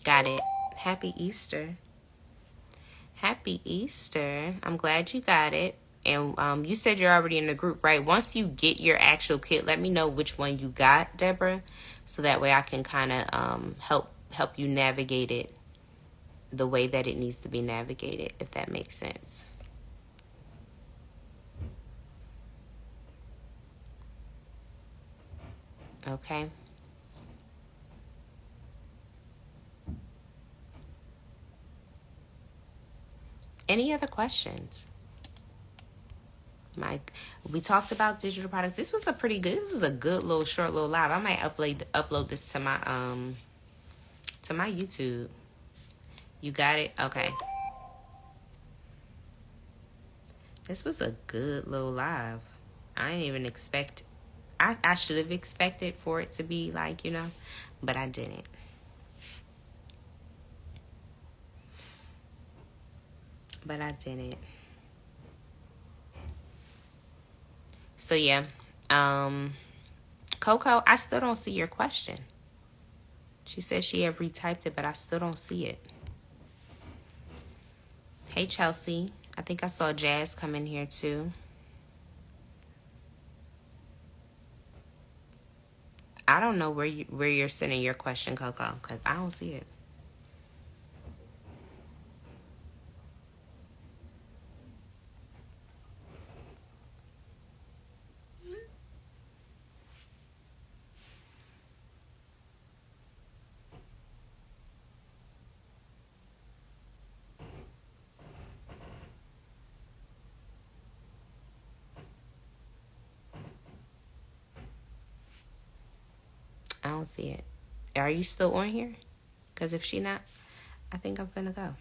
Got it. Happy Easter. Happy Easter. I'm glad you got it. And you said you're already in the group, right? Once you get your actual kit, let me know which one you got, Deborah, so that way I can kind of help you navigate it the way that it needs to be navigated, if that makes sense. Okay. Any other questions? Mike, we talked about digital products. This was a good little short little live. I might upload this to my YouTube. You got it? Okay. This was a good little live. I didn't even expect. I should have expected for it to be like, but I didn't. But I didn't. So yeah. Coco, I still don't see your question. She said she had retyped it, but I still don't see it. Hey Chelsea. I think I saw Jazz come in here too. I don't know where you're sending your question, Coco, because I don't see it. I don't see it. Are you still on here? Because if she not, I think I'm finna go.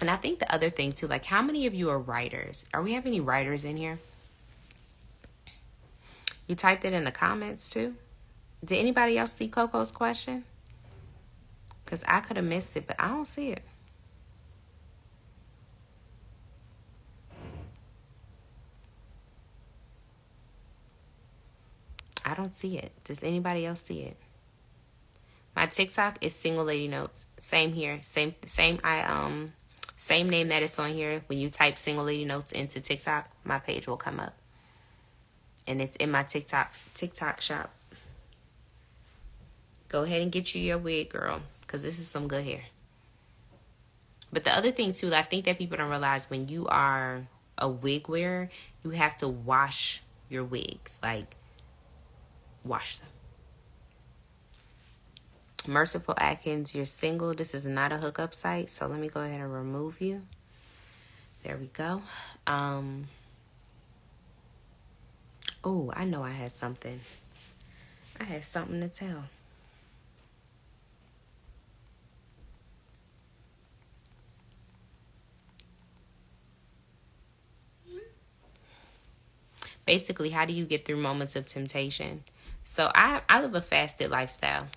And I think the other thing too, like how many of you are writers? Are we have any writers in here? You typed it in the comments too? Did anybody else see Coco's question? Because I could have missed it, but I don't see it. I don't see it. Does anybody else see it? My TikTok is Single Lady Notes. Same here. Same name that it's on here. When you type Single Lady Notes into TikTok, my page will come up. And it's in my TikTok shop. Go ahead and get you your wig, girl, because this is some good hair. But the other thing too, I think that people don't realize, when you are a wig wearer, you have to wash your wigs. Like, wash them. Merciful Atkins, you're single. This is not a hookup site, so let me go ahead and remove you. There we go. Oh, I know I had something. I had something to tell. Basically, how do you get through moments of temptation? So I live a fasted lifestyle.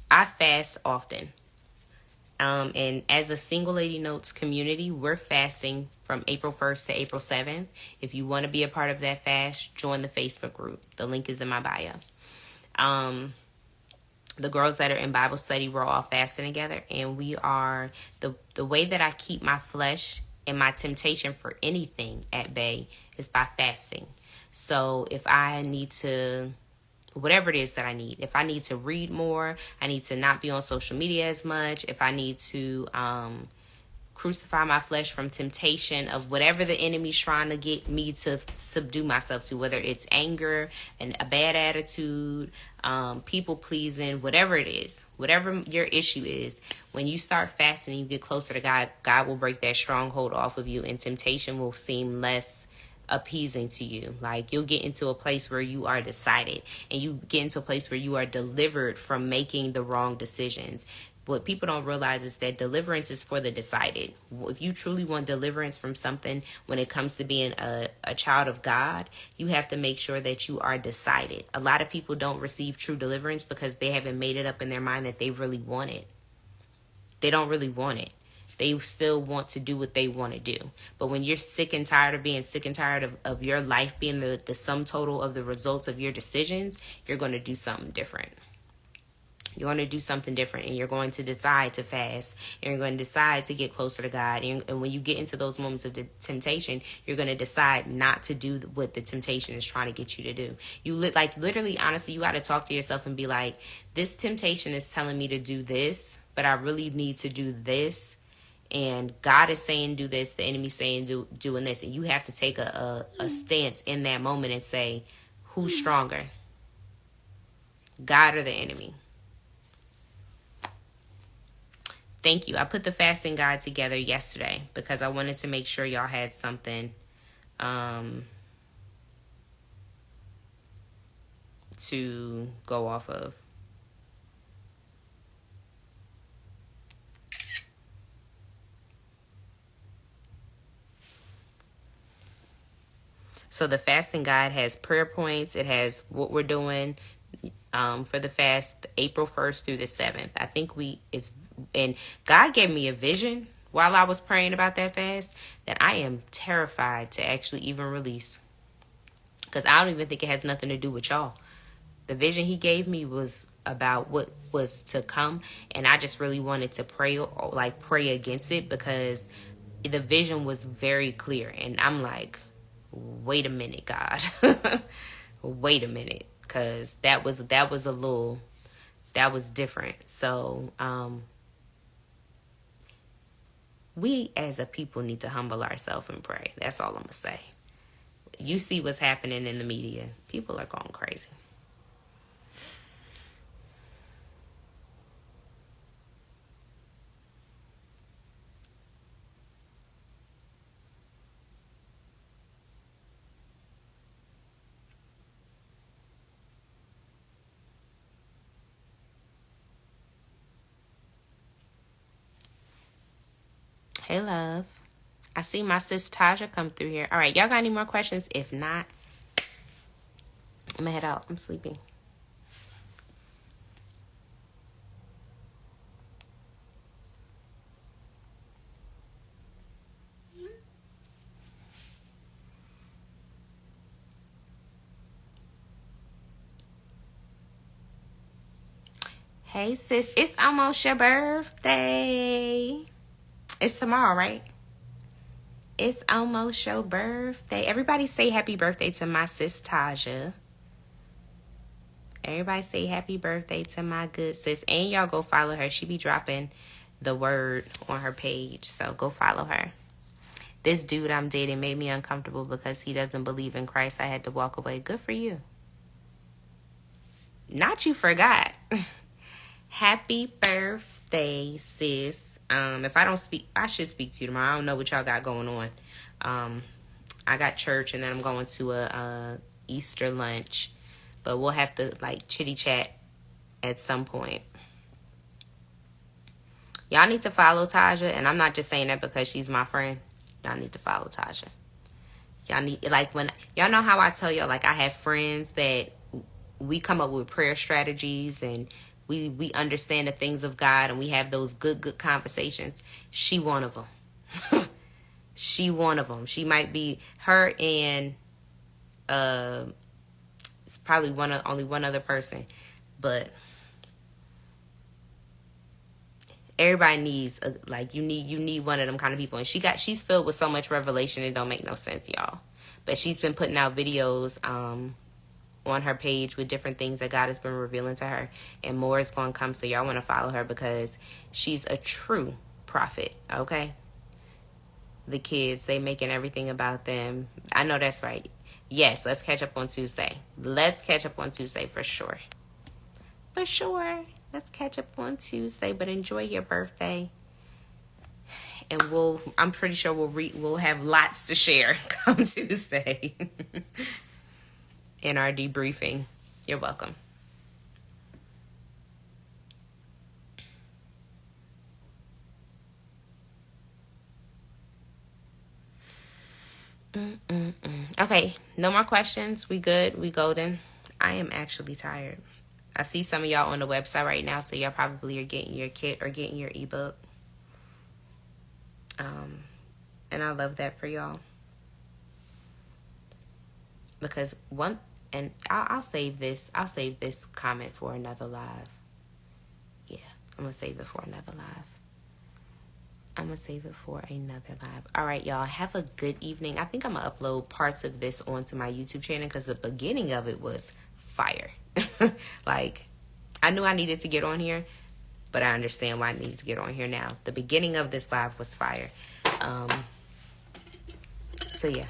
I fast often. And as a Single Lady Notes community, we're fasting from April 1st to April 7th. If you want to be a part of that fast, join the Facebook group. The link is in my bio. The girls that are in Bible study, we're all fasting together, and we are the way that I keep my flesh and my temptation for anything at bay is by fasting. So if I need to, whatever it is that I need, if I need to read more, I need to not be on social media as much, if I need to crucify my flesh from temptation of whatever the enemy's trying to get me to subdue myself to, whether it's anger and a bad attitude, people pleasing, whatever it is, whatever your issue is, when you start fasting and you get closer to God, God will break that stronghold off of you, and temptation will seem less appeasing to you. Like, you'll get into a place where you are decided, and you get into a place where you are delivered from making the wrong decisions. What people don't realize is that deliverance is for the decided. If you truly want deliverance from something when it comes to being a child of God, you have to make sure that you are decided. A lot of people don't receive true deliverance because they haven't made it up in their mind that they really want it. They don't really want it. They still want to do what they want to do. But when you're sick and tired of being sick and tired of your life being the sum total of the results of your decisions, you're going to do something different. You're going to do something different, and you're going to decide to fast, and you're going to decide to get closer to God. And when you get into those moments of temptation, you're going to decide not to do what the temptation is trying to get you to do. Literally, honestly, you got to talk to yourself and be like, this temptation is telling me to do this, but I really need to do this. And God is saying do this, the enemy's saying doing this. And you have to take a stance in that moment and say, who's stronger? God or the enemy? Thank you. I put the fasting guide together yesterday because I wanted to make sure y'all had something to go off of. So the fasting guide has prayer points. It has what we're doing for the fast, April 1st through the 7th. I think and God gave me a vision while I was praying about that fast that I am terrified to actually even release, because I don't even think it has nothing to do with y'all. The vision he gave me was about what was to come, and I just really wanted to pray against it, because the vision was very clear, and I'm like, wait a minute, God. Wait a minute, because that was different. So we as a people need to humble ourselves and pray. That's all I'm gonna say. You see what's happening in the media. People are going crazy. Hey, love. I see my sis Taja come through here. All right, y'all got any more questions? If not, I'm gonna head out. I'm sleepy. Hey, sis. It's almost your birthday. It's tomorrow, right? It's almost your birthday. Everybody say happy birthday to my sis Taja. Everybody say happy birthday to my good sis. And y'all go follow her. She be dropping the word on her page. So go follow her. This dude I'm dating made me uncomfortable because he doesn't believe in Christ. I had to walk away. Good for you. Not you forgot. Happy birthday, sis. If I don't speak, I should speak to you tomorrow. I don't know what y'all got going on. I got church, and then I'm going to a Easter lunch, but we'll have to chitty chat at some point. Y'all need to follow Taja, and I'm not just saying that because she's my friend. Y'all need to follow Taja. Y'all need, when y'all know how I tell y'all, I have friends that we come up with prayer strategies and we understand the things of God and we have those good conversations. She one of them. She one of them. She might be her and it's probably only one other person, but everybody needs you need one of them kind of people. And she's filled with so much revelation it don't make no sense, y'all. But she's been putting out videos on her page with different things that God has been revealing to her, and more is going to come. So y'all want to follow her because she's a true prophet. Okay, the kids, they making everything about them. I know that's right. Yes, let's catch up on Tuesday. Let's catch up on Tuesday for sure. For sure. Let's catch up on Tuesday, but enjoy your birthday. And I'm pretty sure we'll have lots to share come Tuesday in our debriefing. You're welcome. Okay, no more questions. We good. We golden. I am actually tired. I see some of y'all on the website right now, so y'all probably are getting your kit or getting your ebook. And I love that for y'all. Because I'll save this. I'll save this comment for another live. Yeah, I'm gonna save it for another live. All right, y'all. Have a good evening. I think I'm gonna upload parts of this onto my YouTube channel because the beginning of it was fire. Like, I knew I needed to get on here, but I understand why I need to get on here now. The beginning of this live was fire. So yeah.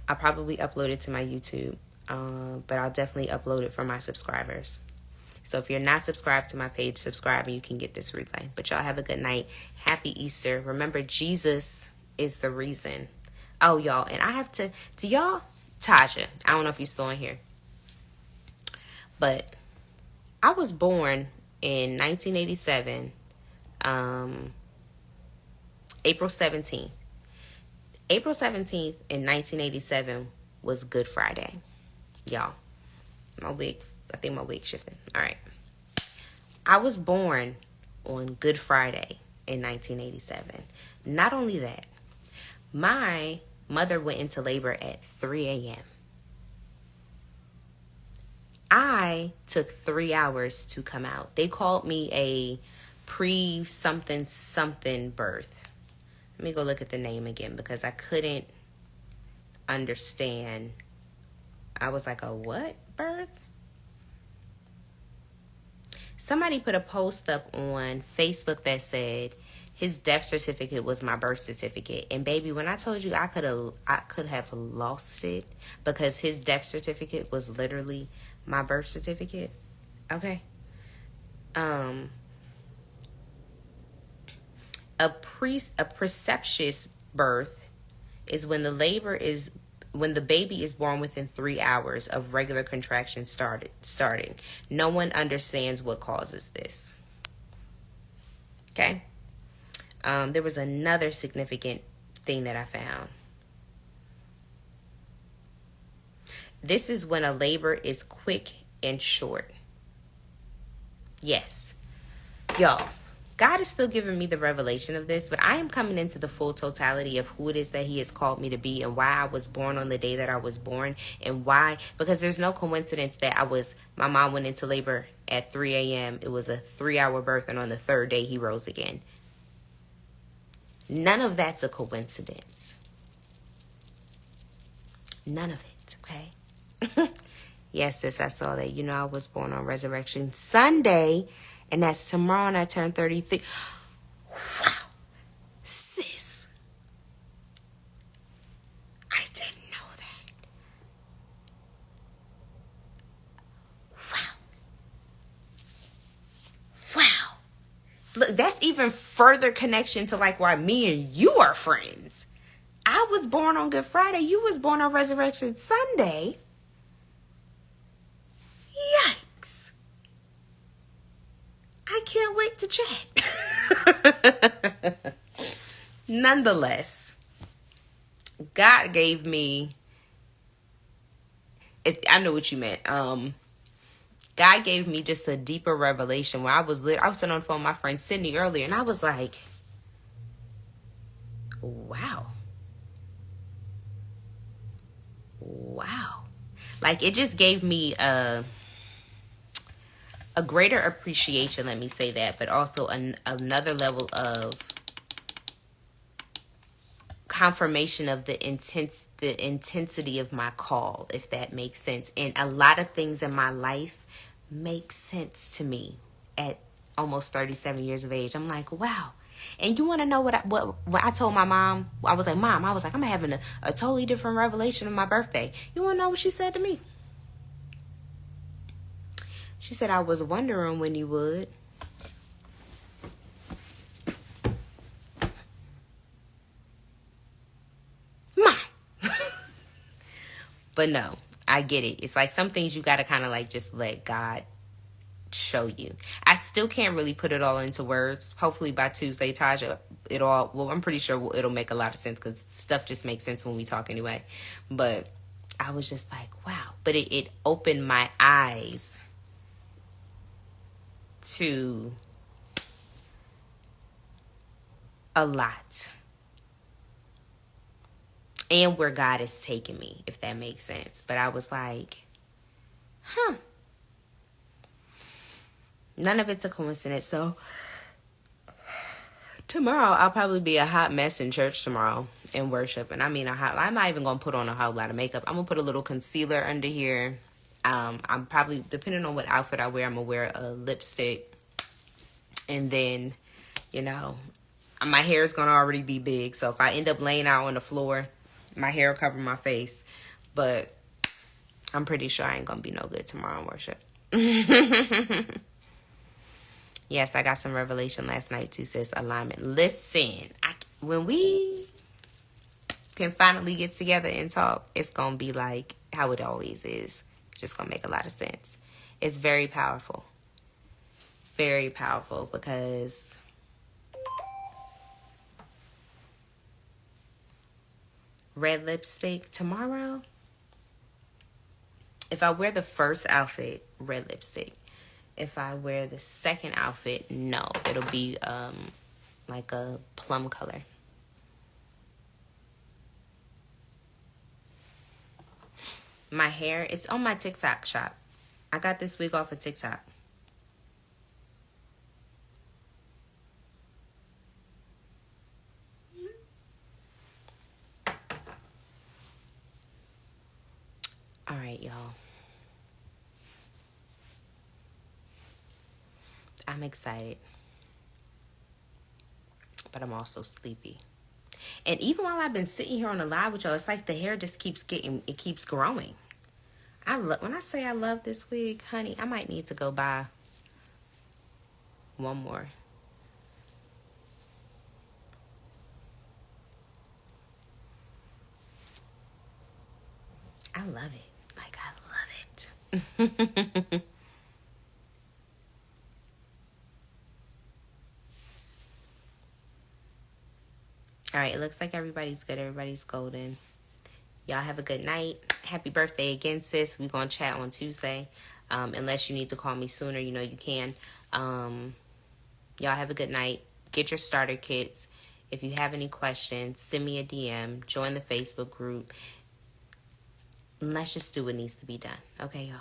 I'll probably upload it to my YouTube, but I'll definitely upload it for my subscribers. So if you're not subscribed to my page, subscribe and you can get this replay. But y'all have a good night. Happy Easter. Remember, Jesus is the reason. Oh, y'all, and I have to y'all, Tasha, I don't know if you're still in here, but I was born in 1987, April 17th. April 17th in 1987 was Good Friday. Y'all, I think my wig shifting. All right. I was born on Good Friday in 1987. Not only that, my mother went into labor at 3 a.m. I took 3 hours to come out. They called me a pre-something birth. Let me go look at the name again because I couldn't understand. I was like, a what birth? Somebody put a post up on Facebook that said his death certificate was my birth certificate. And baby, when I told you I could have lost it because his death certificate was literally my birth certificate. Okay. A preceptious birth is when the baby is born within 3 hours of regular contractions starting. No one understands what causes this. Okay. There was another significant thing that I found. This is when a labor is quick and short. Yes. Y'all, God is still giving me the revelation of this, but I am coming into the full totality of who it is that he has called me to be and why I was born on the day that I was born and why, because there's no coincidence that my mom went into labor at 3 a.m. It was a 3-hour birth, and on the third day he rose again. None of that's a coincidence. None of it, okay? Yes, sis, I saw that. You know, I was born on Resurrection Sunday, and that's tomorrow, and I turned 33. Wow. Sis. I didn't know that. Wow. Wow. Look, that's even further connection to like why me and you are friends. I was born on Good Friday. You was born on Resurrection Sunday. Yikes. I can't wait to chat. Nonetheless, God gave me, I know what you meant. God gave me just a deeper revelation where I was sitting on the phone with my friend Sydney earlier, and I was like, wow. Wow. Like, it just gave me a greater appreciation, let me say that, but also another level of confirmation of the intensity of my call, if that makes sense. And a lot of things in my life make sense to me at almost 37 years of age. I'm like, wow. And you want to know what I told my mom? I was like, Mom, I'm having a totally different revelation on my birthday. You want to know what she said to me? She said, I was wondering when you would. Mom. But no, I get it. It's like some things you got to kind of like just let God show you. I still can't really put it all into words. Hopefully by Tuesday, Taja, I'm pretty sure it'll make a lot of sense, because stuff just makes sense when we talk anyway. But I was just like, wow. But it opened my eyes to a lot, and where God is taking me, if that makes sense. But I was like, none of it's a coincidence. So tomorrow I'll probably be a hot mess in church tomorrow in worship. And I mean, I'm not even going to put on a whole lot of makeup. I'm going to put a little concealer under here. I'm probably, depending on what outfit I wear, I'm going to wear a lipstick. And then, my hair is going to already be big. So if I end up laying out on the floor, my hair will cover my face. But I'm pretty sure I ain't going to be no good tomorrow in worship. Yes, I got some revelation last night too, sis. Alignment. Listen, when we can finally get together and talk, it's going to be like how it always is. Just going to make a lot of sense. It's very powerful. Very powerful, because red lipstick tomorrow. If I wear the first outfit, red lipstick. If I wear the second outfit, no. It'll be like a plum color. My hair, it's on my TikTok shop. I got this wig off of TikTok. All right, y'all. I'm excited, but I'm also sleepy. And even while I've been sitting here on the live with y'all, it's like the hair just keeps growing. When I say I love this wig, honey, I might need to go buy one more. I love it. Like, I love it. All right, it looks like everybody's good. Everybody's golden. Y'all have a good night. Happy birthday again, sis. We're going to chat on Tuesday. Unless you need to call me sooner, you can. Y'all have a good night. Get your starter kits. If you have any questions, send me a DM. Join the Facebook group. And let's just do what needs to be done. Okay, y'all.